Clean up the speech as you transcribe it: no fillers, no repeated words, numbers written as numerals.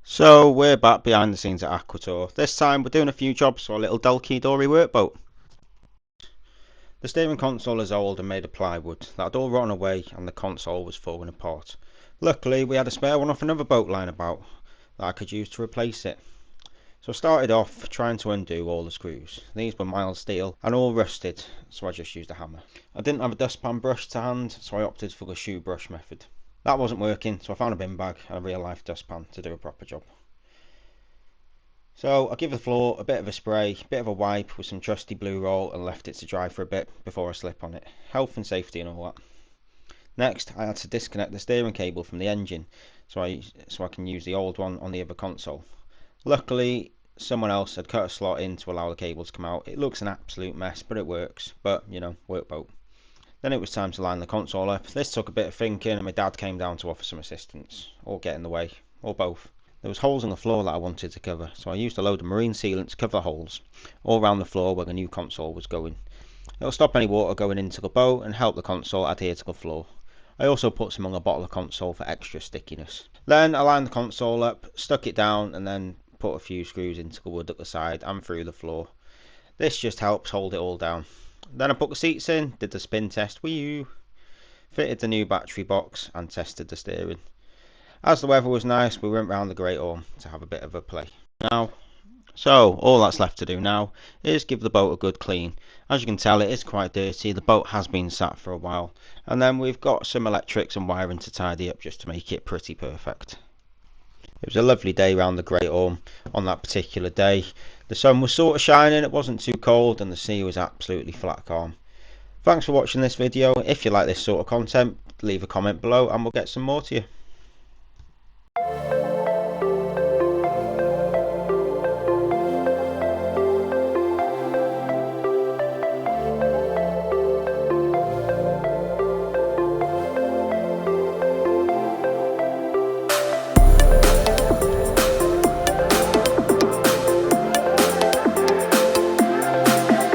So we're back behind the scenes at AquaTour. This time we're doing a few jobs for our little Dell Quay Dory workboat. The steering console is old and made of plywood. That had all rotten away and the console was falling apart. Luckily we had a spare one off another boat lying about that I could use to replace it. So I started off trying to undo all the screws. These were mild steel and all rusted, so I just used a hammer. I didn't have a dustpan brush to hand, so I opted for the shoe brush method. That wasn't working, so I found a bin bag and a real life dustpan to do a proper job. So I give the floor a bit of a spray, bit of a wipe with some trusty blue roll and left it to dry for a bit before I slip on it. Health and safety and all that. Next I had to disconnect the steering cable from the engine so I can use the old one on the other console. Luckily someone else had cut a slot in to allow the cable to come out. It looks an absolute mess but it works, but you know, workboat. Then it was time to line the console up. This took a bit of thinking and my dad came down to offer some assistance, or get in the way, or both. There was holes in the floor that I wanted to cover, so I used a load of marine sealant to cover the holes all around the floor where the new console was going. It'll stop any water going into the boat and help the console adhere to the floor. I also put some on the bottom of the console for extra stickiness. Then I lined the console up, stuck it down and then put a few screws into the wood at the side and through the floor. This just helps hold it all down. Then I put the seats in, did the spin test, wee fitted the new battery box and tested the steering. As the weather was nice, we went round the Great Orme to have a bit of a play. So all that's left to do now is give the boat a good clean. As you can tell, it is quite dirty. The boat has been sat for a while, and then we've got some electrics and wiring to tidy up just to make it pretty perfect. It was a lovely day round the Great Orme on that particular day. The sun was sort of shining, it wasn't too cold, and the sea was absolutely flat calm. Thanks for watching this video. If you like this sort of content, leave a comment below and we'll get some more to you.